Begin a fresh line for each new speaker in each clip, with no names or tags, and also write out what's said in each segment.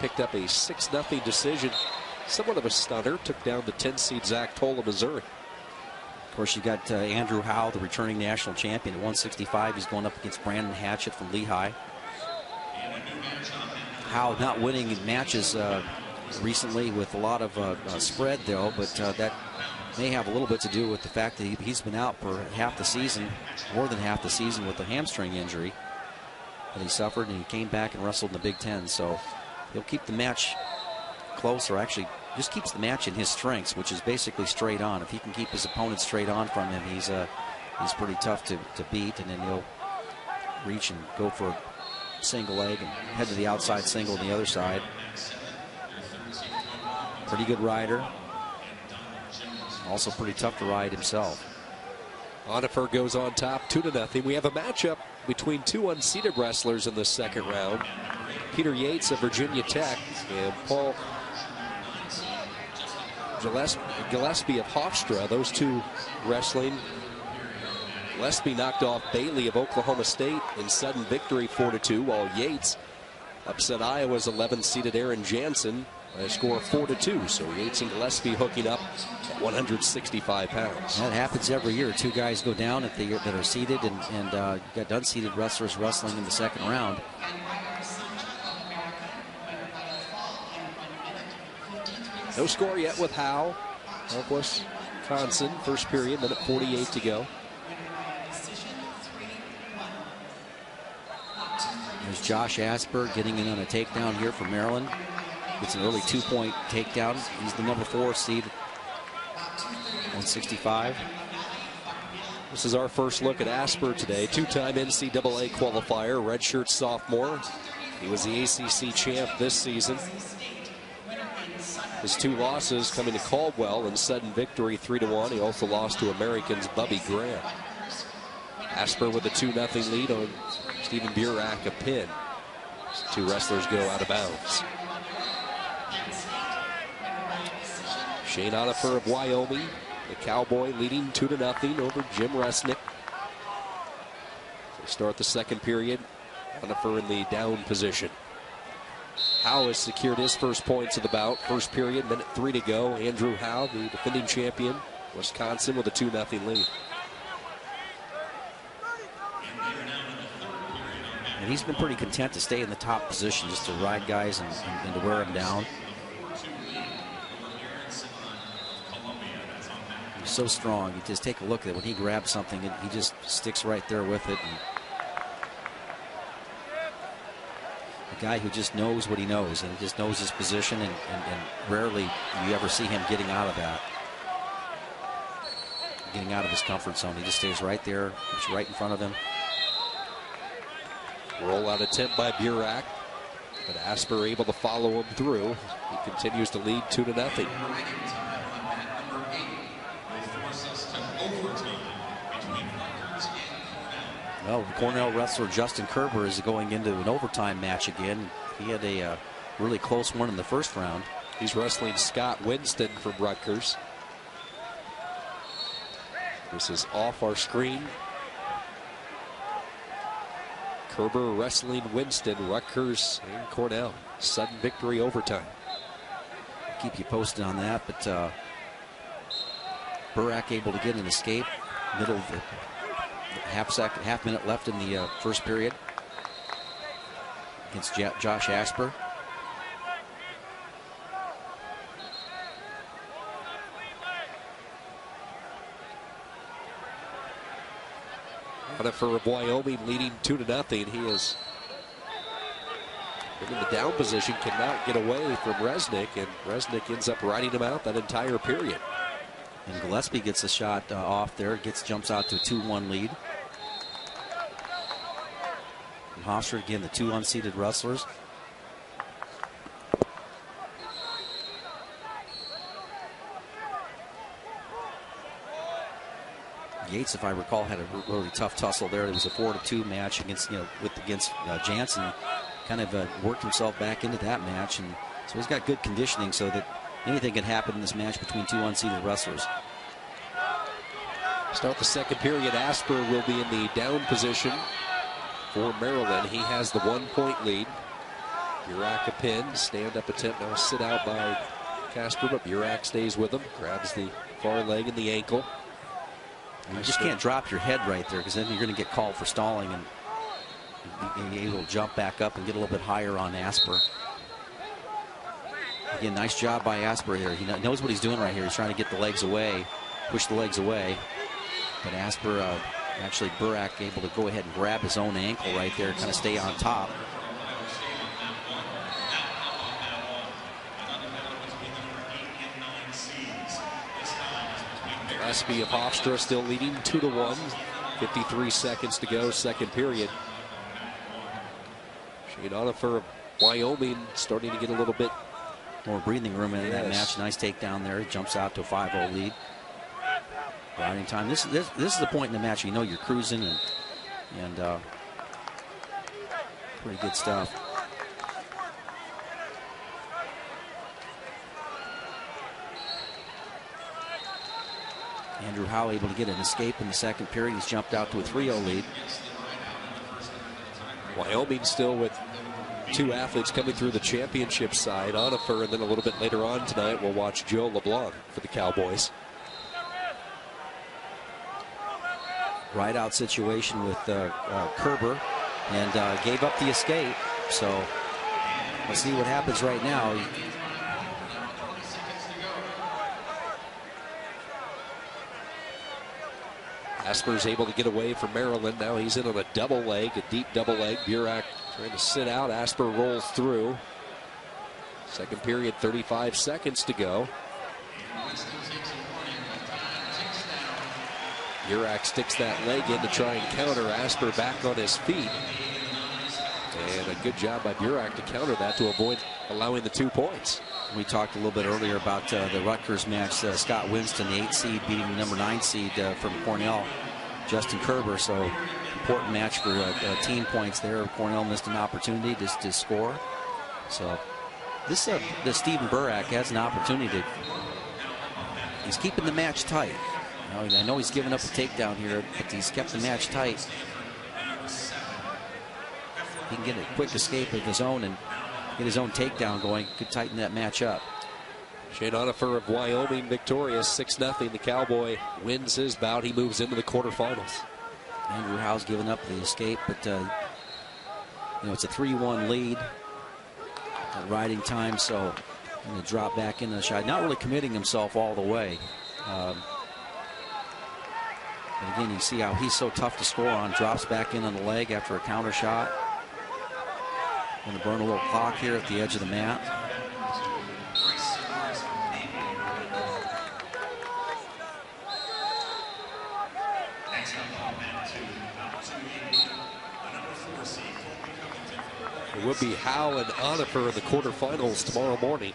picked up a 6-0 decision. Somewhat of a stunner. Took down the 10-seed Zach Tola, Missouri.
Of course, you got Andrew Howe, the returning national champion at 165. He's going up against Brandon Hatchett from Lehigh. Howe not winning matches recently with a lot of spread, though, but that may have a little bit to do with the fact that he's been out for half the season, more than half the season, with a hamstring injury that he suffered, and he came back and wrestled in the Big Ten. So he'll keep the match close, or actually just keeps the match in his strengths, which is basically straight on. If he can keep his opponent straight on from him, he's pretty tough to beat, and then he'll reach and go for a single leg and head to the outside single on the other side. Pretty good rider. Also pretty tough to ride himself.
Onifer goes on top 2-0. We have a matchup between two unseeded wrestlers in the second round. Peter Yates of Virginia Tech and Paul Gillespie of Hofstra. Those two wrestling. Gillespie knocked off Bailey of Oklahoma State in sudden victory 4-2, while Yates upset Iowa's 11-seeded Aaron Jansen by a score of 4-2. So Yates and Gillespie hooking up at 165 pounds.
That happens every year. Two guys go down that are seeded, and you got unseeded wrestlers wrestling in the second round.
No score yet with Howe of Wisconsin. First period, minute 48 to go.
There's Josh Asper getting in on a takedown here for Maryland. Gets an early 2-point takedown. He's the number 4 seed, 165.
This is our first look at Asper today. Two-time NCAA qualifier, redshirt sophomore. He was the ACC champ this season. His 2 losses coming to Caldwell in sudden victory 3-1. He also lost to Americans Bubby Graham. Asper with a 2-0 lead on Stephen Burak, a pin. Two wrestlers go out of bounds. Shane Onifer of Wyoming, the Cowboy, leading 2-0 over Jim Resnick. So start the second period. Onifer in the down position. Howe has secured his first points of the bout. First period, minute 3 to go. Andrew Howe, the defending champion, Wisconsin, with a 2-0 lead.
And he's been pretty content to stay in the top position, just to ride guys and to wear them down. He's so strong. You just take a look at it. When he grabs something, he just sticks right there with it. And a guy who just knows what he knows, and he just knows his position, and rarely you ever see him getting out of that. Getting out of his comfort zone. He just stays right there, keeps right in front of him.
Rollout attempt by Burak, but Asper able to follow him through. He continues to lead 2-0.
Well, Cornell wrestler Justin Kerber is going into an overtime match again. He had a really close one in the first round.
He's wrestling Scott Winston from Rutgers. This is off our screen. Kerber wrestling Winston, Rutgers and Cornell. Sudden victory overtime.
Keep you posted on that, but Burak able to get an escape. Middle of the half minute left in the first period against Josh Asper.
Onifer of Wyoming leading 2-0. He is in the down position, cannot get away from Resnick, and Resnick ends up riding him out that entire period.
And Gillespie gets a shot off there, jumps out to a 2-1 lead. And Hofstra, again, the 2 unseeded wrestlers. Yates, if I recall, had a really tough tussle there. It was a 4-2 match against Jansen. Kind of worked himself back into that match, and so he's got good conditioning, so that anything can happen in this match between 2 unseeded wrestlers.
Start the second period. Asper will be in the down position for Maryland. He has the 1-point lead. Burak a pin, stand-up attempt now sit out by Casper, but Burak stays with him, grabs the far leg and the ankle.
You just can't drop your head right there, because then you're going to get called for stalling, and you're able to jump back up and get a little bit higher on Asper. Again, nice job by Asper here. He knows what he's doing right here. He's trying to get the legs away, push the legs away. But Asper, actually Burak able to go ahead and grab his own ankle right there, kind of stay on top.
Gillespie of Hofstra still leading 2-1. 53 seconds to go, second period. Shane Onifer of Wyoming starting to get a little bit
more breathing room in that match. Nice takedown there. Jumps out to a 5-0 lead. Riding time. This is the point in the match you know you're cruising, and pretty good stuff. Andrew Howe able to get an escape in the second period. He's jumped out to a 3-0 lead.
Wyoming still with two athletes coming through the championship side, Onifer, and then a little bit later on tonight we'll watch Joe LeBlanc for the Cowboys.
Right out situation with Kerber, and gave up the escape. So we'll see what happens right now.
Asper's able to get away from Maryland. Now he's in on a double leg, a deep double leg. Burak trying to sit out. Asper rolls through. Second period, 35 seconds to go. Burak sticks that leg in to try and counter. Asper back on his feet. And a good job by Burak to counter that to avoid allowing the 2 points.
We talked a little bit earlier about the Rutgers match. Scott Winston, the 8 seed, beating the number 9 seed from Cornell, Justin Kerber. So important match for team points there. Cornell missed an opportunity to score. So this Stephen Burak has an opportunity to. He's keeping the match tight. I know he's given up a takedown here, but he's kept the match tight. He can get a quick escape of his own and get his own takedown going. Could tighten that match up.
Shane Onifer of Wyoming victorious 6-0. The Cowboy wins his bout. He moves into the quarterfinals.
Andrew Howe's given up the escape, but it's a 3-1 lead at riding time, so I'm going to drop back into the shot. Not really committing himself all the way. But again, you see how he's so tough to score on. Drops back in on the leg after a counter shot. Going to burn a little clock here at the edge of the mat.
It will be Howe and Onifer in the quarterfinals tomorrow morning.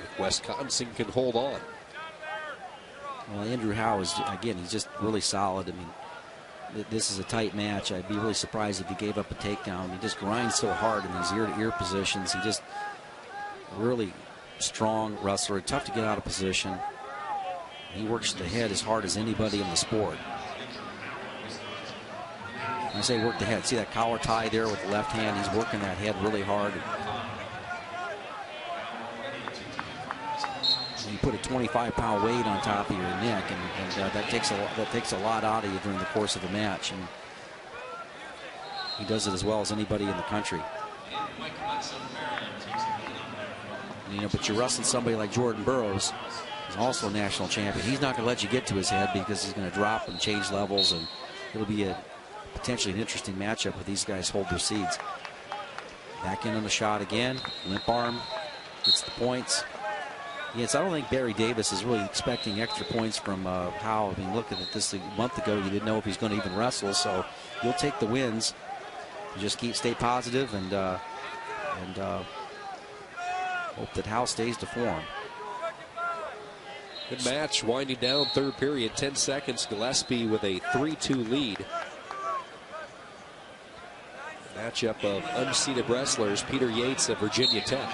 If Wisconsin can hold on.
Well, Andrew Howe is, again, he's just really solid. I mean, this is a tight match. I'd be really surprised if he gave up a takedown. He just grinds so hard in these ear-to-ear positions. He just really strong wrestler, tough to get out of position. He works the head as hard as anybody in the sport. When I say work the head, see that collar tie there with the left hand? He's working that head really hard. You put a 25-pound weight on top of your neck, and that takes a lot out of you during the course of the match. And he does it as well as anybody in the country. But you're wrestling somebody like Jordan Burroughs, who's also a national champion. He's not going to let you get to his head because he's going to drop and change levels, and it'll be potentially an interesting matchup if these guys hold their seeds. Back in on the shot again. Limp arm gets the points. Yes, I don't think Barry Davis is really expecting extra points from Howe. I mean, looking at this a month ago, you didn't know if he's going to even wrestle, so you'll take the wins. You just stay positive and hope that Howe stays to form.
Good match, winding down third period, 10 seconds. Gillespie with a 3-2 lead. Matchup of unseeded wrestlers, Peter Yates of Virginia Tech.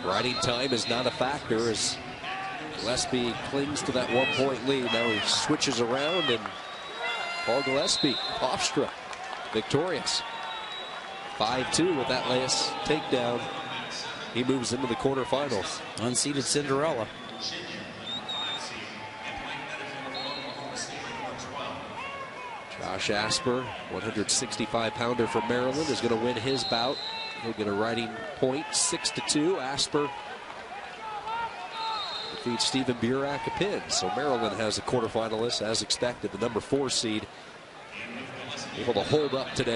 Riding time is not a factor as Gillespie clings to that 1-point lead. Now he switches around, and Paul Gillespie, Hofstra, victorious. 5-2 with that last takedown. He moves into the quarterfinals.
Unseeded Cinderella.
Josh Asper, 165-pounder from Maryland, is going to win his bout. He'll get a riding point, 6-2. Asper defeats Stephen Burak a pin. So Maryland has a quarterfinalist, as expected, the number 4 seed, able to hold up today.